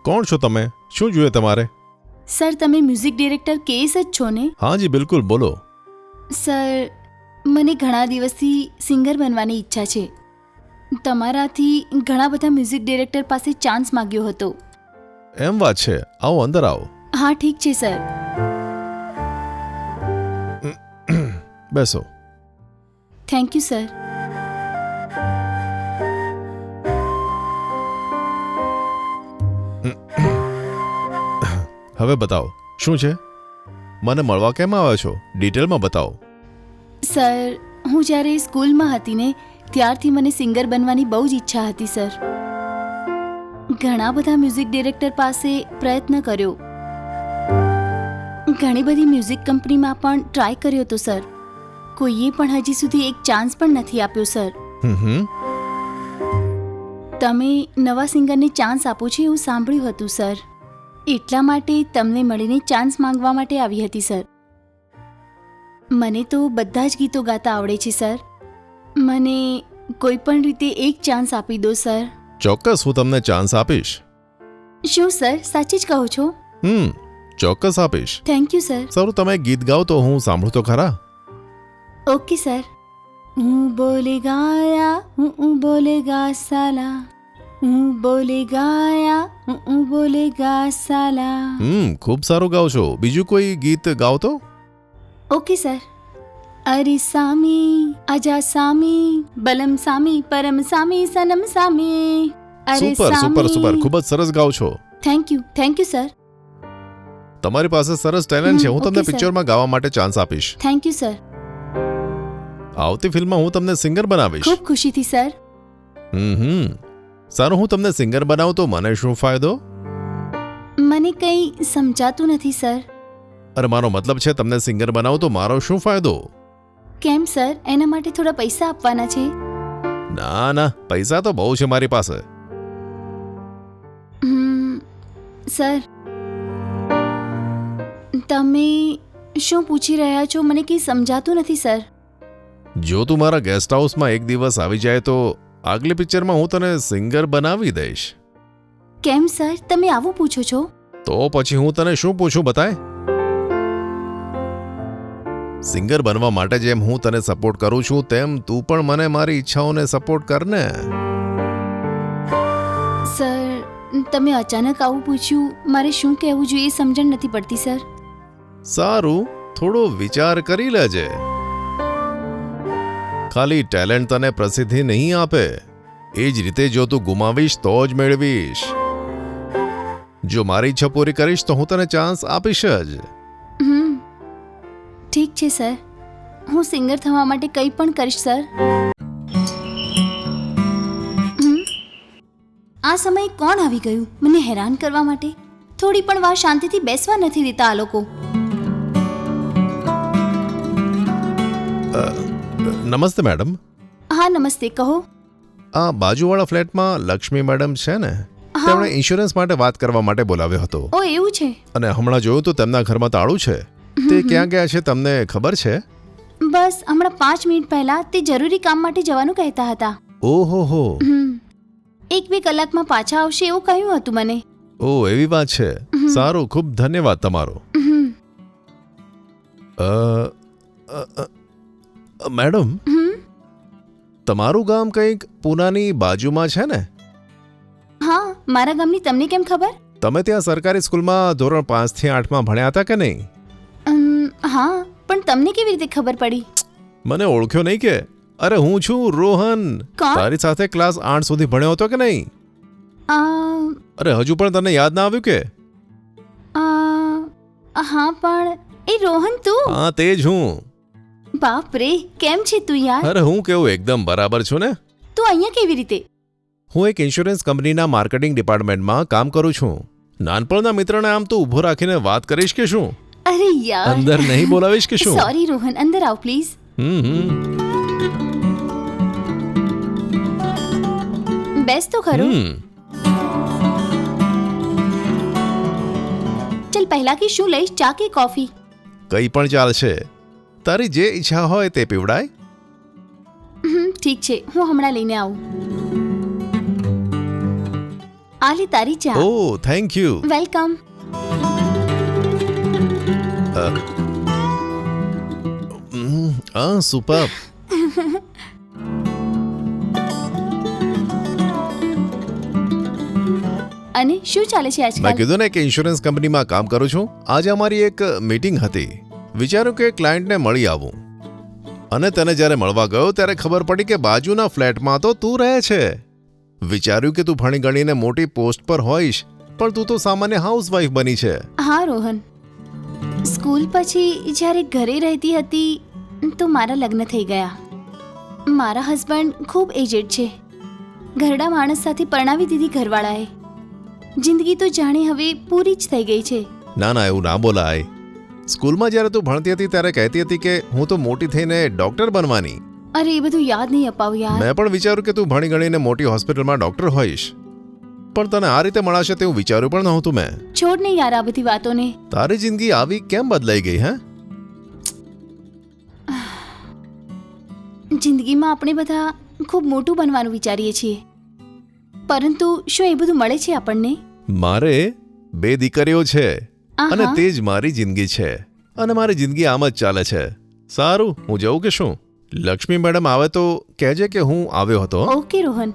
કોણ છો તમે? શું જોઈએ તમારે? સર, તમે મ્યુઝિક ડિરેક્ટર કેએસ જ છો ને? હા જી બિલકુલ, બોલો. સર, મને ઘણા દિવસથી સિંગર બનવાની ઈચ્છા છે. તમારાથી ઘણા બધા મ્યુઝિક ડિરેક્ટર પાસે ચાન્સ માંગ્યો હતો. એમ વાત છે? આવો અંદર આવો. હા ઠીક છે સર. બેસો. Thank you sir. હવે બતાવો શું છે? મને મળવા કેમ આવ્યા છો? ડિટેલમાં બતાવો. સર, હું જ્યારે સ્કૂલમાં હતી ને ત્યારથી મને સિંગર બનવાની બહુ જ ઈચ્છા હતી સર. ઘણા બધા મ્યુઝિક ડિરેક્ટર પાસે પ્રયત્ન કર્યો, ઘણી બધી મ્યુઝિક કંપનીમાં પણ ટ્રાય કર્યો તો સર, કોઈએ પણ હજી સુધી એક ચાન્સ પણ નથી આપ્યો સર. તમે નવા સિંગરને ચાન્સ આપો છો એવું સાંભળ્યું હતું સર, એટલા માટે તમને મળીને ચાન્સ માંગવા માટે આવી હતી સર. મને તો બધા જ ગીતો ગાતા આવડે છે સર, મને કોઈ પણ રીતે એક ચાન્સ આપી દો સર. ચોક્કસ હું તમને ચાન્સ આપીશ. શું સર, સાચી જ કહો છો? ચોક્કસ આપીશ. Thank you sir. સારું, તમે ગીત ગાઓ તો હું સાંભળું તો ખરા. Okay sir. હું બોલેગા હું બોલેગા સાલા, હું બોલેગા હું બોલેગા સાલા. ખૂબ સારું ગાઓ છો. બીજું કોઈ ગીત ગાઓ તો. Okay sir. અરે સામી આજા સામી, બલમ સામી, પરમ સામી, સનમ સામી. અરે સુપર સુપર સુપર, ખૂબ જ સરસ ગાઓ છો. Thank you sir. તમારી પાસે સરસ ટેલેન્ટ છે. હું તમને ઓકે સર. પિક્ચરમાં ગાવા માટે ચાન્સ આપીશ. Thank you sir. આવતી ફિલ્મમાં હું તમને સિંગર બનાવીશ. ખૂબ ખુશીથી સર. સારું, હું તમને સિંગર બનાવું તો મને શું ફાયદો? મને કંઈ સમજાતું નથી સર. અરે મારો મતલબ છે તમને સિંગર બનાવું તો મારો શું ફાયદો? કેમ સર, એના માટે થોડા પૈસા આપવાના છે? ના ના, પૈસા તો બહુ છે મારી પાસે. સર, તમે શું પૂછી રહ્યા છો મને કંઈ સમજાતું નથી સર. જો તું મારા ગેસ્ટ હાઉસમાં એક દિવસ આવી જાય તો આગલી પિક્ચરમાં હું તને સિંગર બનાવી દઈશ. કેમ સર, તમે આવું પૂછો છો? તો પછી હું તને શું પૂછું, બતાય. સિંગર બનવા માટે જેમ હું તને સપોર્ટ કરું છું તેમ તું પણ મને મારી ઈચ્છાઓને સપોર્ટ કર ને. સર, તમે અચાનક આવું પૂછ્યું, મારે શું કહેવું જોઈએ એ સમજણ નથી પડતી સર. સારું, થોડો વિચાર કરી લેજે. ખાલી ટેલેન્ટ તને પ્રસિદ્ધિ નહીં આપે, એ જ રીતે જો તું ગુમાવીશ તો જ મેળવીશ. જો મારી ઈચ્છા પૂરી કરીશ તો હું તને ચાન્સ આપીશ જ. ઠીક છે સર, હું સિંગર થવા માટે કંઈ પણ કરીશ સર. આ સમયે કોણ આવી ગયું મને હેરાન કરવા માટે? થોડી પણ વાર શાંતિથી બેસવા નથી દેતા આ લોકો. નમસ્તે મેડમ. હા નમસ્તે, કહો. આ બાજુવાળા ફ્લેટમાં લક્ષ્મી મેડમ છે ને, તેમણે ઇન્સ્યોરન્સ માટે વાત કરવા માટે બોલાવ્યો હતો. ઓ એવું છે? અને હમણાં જોયું તો તેમના ઘરમાં તાળું છે. તે ક્યાં ગયા છે તમને ખબર છે? બસ હમણાં 5 મિનિટ પહેલા તે જરૂરી કામ માટે જવાનું કહેતા હતા. ઓહો. 1-2 કલાકમાં પાછા આવશે એવું કહ્યું હતું મને. ઓ એવી વાત છે. સારું, ખૂબ ધન્યવાદ તમારો. મેડમ, તમારું ગામ કંઈક પૂનાની બાજુમાં છે ને? હા, મારા ગામની તમને કેમ ખબર? તમે ત્યાં સરકારી સ્કૂલમાં ધોરણ 5 થી 8માં ભણ્યા હતા કે નહીં? હા, પણ તમને કેવી રીતે ખબર પડી? મને ઓળખ્યો નહીં કે? અરે હું છું રોહન. કોણ? તારી સાથે ક્લાસ 8 સુધી ભણ્યો હતો કે નહીં? અરે હજુ પણ તને યાદ ના આવ્યું કે? હા પણ એ રોહન તું? હા તે જ હું. બાપ રે, કેમ છે તું યાર? અરે હું કેવું, એકદમ બરાબર છું ને. તું અહીંયા કેવી રીતે? હું એક ઇન્સ્યોરન્સ કંપનીના માર્કેટિંગ ડિપાર્ટમેન્ટમાં કામ કરું છું. નાનપણના મિત્રને આમ તો ઊભો રાખીને વાત કરીશ કે શું? અરે યાર, અંદર નહીં બોલાવીશ કે શું? સોરી રોહન, અંદર આવ પ્લીઝ. બેસ તો ખરો. ચલ પહેલા કે શું લઈશ, ચા કે કોફી? કંઈ પણ ચાલશે, તારી જે ઈચ્છા હોય તે પીવડાય. ઠીક છે, હું હમણાં લઈને આવું. આ લે તારી ચા. ઓ થેન્ક યુ. વેલકમ. સુપર. અને શું ચાલે છે મેં આજકાલ? કીધું ને કે ઇન્સ્યોરન્સ કંપનીમાં કામ કરું છું. આજે અમારી એક મીટિંગ હતી. વિચાર્યું કે ક્લાયન્ટને મળી આવું, અને તને જ્યારે મળવા ગયો ત્યારે ખબર પડી કે બાજુના ફ્લેટમાં તો તું રહે છે. વિચાર્યું કે તું ભણી ગણીને મોટી પોસ્ટ પર હોઈશ, પણ તું તો સામાન્ય હાઉસવાઈફ બની છે. હા રોહન, સ્કૂલ પછી જ્યારે ઘરે રહેતી હતી તો મારા લગ્ન થઈ ગયા. મારા હસબન્ડ ખૂબ એજેડ છે. ઘરડા માણસ સાથે પરણાવી દીધી ઘરવાળાએ. જિંદગી તો જાણે હવે પૂરી જ થઈ ગઈ છે. ના ના, એવું ના બોલાય. સ્કૂલમાં જ્યારે તું ભણતી હતી ત્યારે કહેતી હતી કે હું તો મોટી થઈને ડોક્ટર બનવાની. અરે એ બધું યાદ નહીં અપાવ યાર. મેં પણ વિચાર્યું કે તું ભણી ગણીને મોટી હોસ્પિટલમાં ડોક્ટર હોઈશ, પણ તને આ રીતે મળાશે તેવું વિચાર્યું પણ નહોતું મેં. છોડ ને યાર આ બધી વાતોને. તારી જિંદગી આવી કેમ બદલાઈ ગઈ હે? જિંદગીમાં આપણે બધા ખૂબ મોટું બનવાનું વિચારીએ છીએ, પરંતુ શું એ બધું મળે છે આપણને? મારે 2 દીકરીઓ છે, અને આહા. તે જ મારી જિંદગી છે, અને મારી જિંદગી આમ જ ચાલે છે. સારું, હું જઉં કે શું? લક્ષ્મી મેડમ આવે તો કહેજે કે હું આવ્યો હતો. ઓકે રોહન.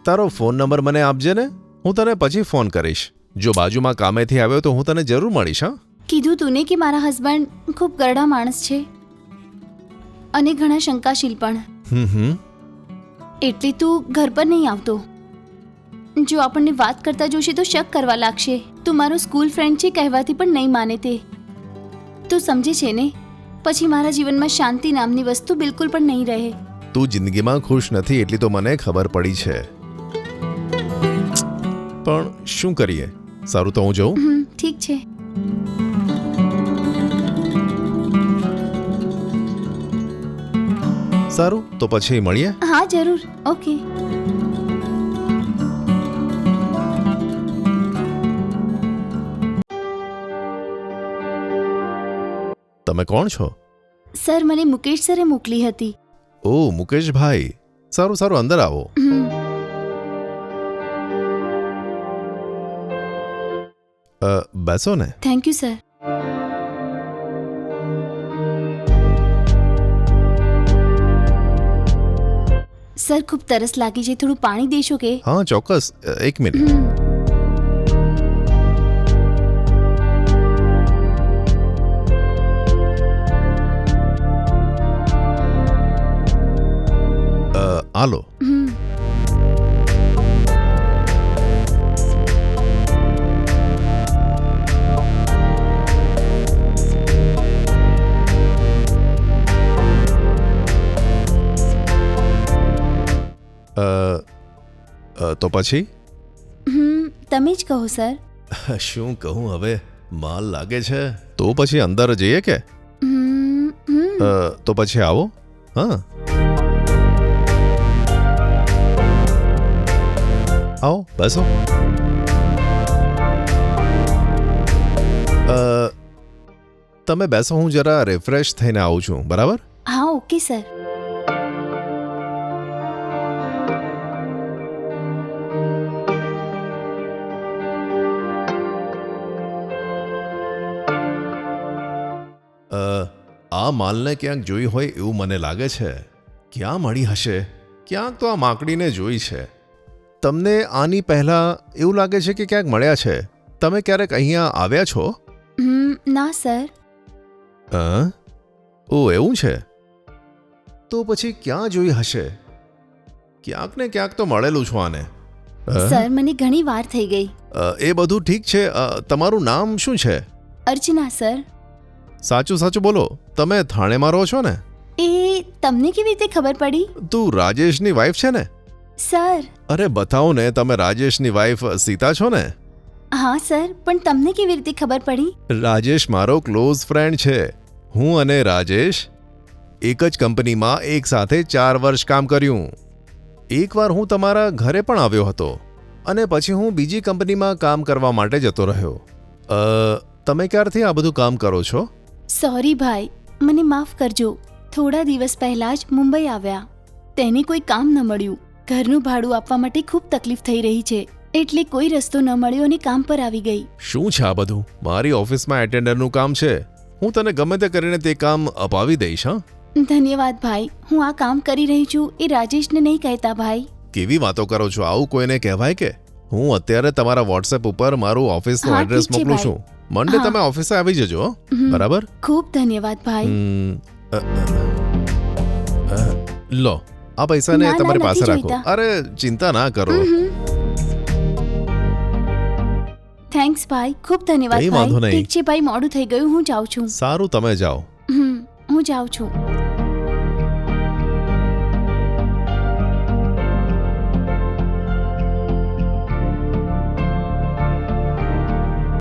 તારો ફોન નંબર મને આપજે ને, હું તને પછી ફોન કરીશ. જો બાજુમાં કામેથી આવ્યો તો હું તને જરૂર મળીશ. હા, કીધું તું ને કે મારા હસબન્ડ ખૂબ ગરડા માણસ છે અને ઘણા શંકાશીલ પણ. એટલે તું ઘર પર નહીં આવતો. જો આપણને વાત કરતા જોશે તો શક કરવા લાગશે. તું મારો સ્કૂલ ફ્રેન્ડ છે કહેવાથી પણ નહીં માને તે. તું સમજે છે ને, પછી મારા જીવનમાં શાંતિ નામની વસ્તુ બિલકુલ પણ નહીં રહે. તું જિંદગીમાં ખુશ નથી એટલી તો મને ખબર પડી છે, પણ શું કરીએ? સારું, તો હું જઉં. ઠીક છે. સારું, તો પછી મળીએ. હા જરૂર. ઓકે. તમે કોણ છો? સર, મને મુકેશ સરે મોકલી હતી. ઓ મુકેશભાઈ, સારું સારું, અંદર આવો. બેસો ને. Thank you sir. સર, ખૂબ તરસ લાગી છે, થોડું પાણી દેશો કે? હા ચોક્કસ, 1 મિનિટ. આલો. તો પછી તમે જ કહો સર. શું કહું હવે, માલ લાગે છે. તો પછી અંદર જઈએ કે? તો પછી આવો. હા, આવો, બેસો. તમે બેસો, હું જરા રિફ્રેશ થઈને આવું છું. બરાબર? હા ઓકે સર. આ માલને ક્યાંક જોઈ હોય એવું મને લાગે છે. ક્યાં મળી હશે? ક્યાંક તો આ માકડીને જોઈ છે. તમને આની પહેલા એવું લાગે છે કે ક્યાંક મળ્યા છે. તમે ક્યારેક અહીંયા આવ્યા છો? ના સર. ઓ એવું છે? તો પછી ક્યાં જોઈ હશે? ક્યાંક ને ક્યાંક તો મળેલું છું આને. સર, મને ઘણી વાર થઈ ગઈ. એ બધું ઠીક છે. તમારું નામ શું છે? અર્ચના સર. સાચું સાચું બોલો, તમે થાણેમાં રહો છો ને? એ તમને કેવી રીતે ખબર પડી? તું રાજેશની વાઈફ છે ને? સર. અરે બતાવો ને, તમે રાજેશની વાઈફ સીતા છો ને? હા સર, પણ તમને કેવી રીતે ખબર પડી? રાજેશ મારો ક્લોઝ ફ્રેન્ડ છે. હું અને રાજેશ એક જ કંપનીમાં એક સાથે 4 વર્ષ કામ કર્યું. એકવાર હું તમારા ઘરે પણ આવ્યો હતો, અને પછી હું બીજી કંપનીમાં કામ કરવા માટે જતો રહ્યો. તમે ક્યારથી આ બધું કામ કરો છો? સોરી ભાઈ, મને માફ કરજો. થોડા દિવસ પહેલા જ મુંબઈ આવ્યા. તેને કોઈ કામ ન મળ્યું. ઘરનું ભાડું આપવા માટે ખૂબ તકલીફ થઈ રહી છે, એટલે કોઈ રસ્તો ન મળ્યો અને કામ પર આવી ગઈ. શું છે આ બધું? મારી ઓફિસમાં એટેન્ડરનું કામ છે. હું તને ગમે તે કરીને તે કામ અપાવી દઈશ. હા, ધન્યવાદ ભાઈ. હું આ કામ કરી રહી છું એ રાજેશને નહીં કહેતા ભાઈ. કેવી વાતો કરો છો? આવું કોઈને કહેવાય કે? હું અત્યારે તમારા વોટ્સએપ ઉપર મારું ઓફિસનું હા, એડ્રેસ ઠીક છે, મોકલું ભાઈ. છું. મંડે હા. તમે ઓફિસે આવી જજો. હો? હમ. બરાબર. ખૂબ ધન્યવાદ ભાઈ. લો, આ પૈસાને ના, ના, તમારી નથી પાસે રાખો. જોઈતા. અરે ચિંતા ના કરો. થેન્ક્સ ભાઈ. ખૂબ ધન્યવાદ કંઈ વાંધો ભાઈ. નહીં. ઠીક છે ભાઈ, મોડું થઈ ગયું, હું જાઉં છું. સારું, તમે જાઓ. હું જાઉં છું.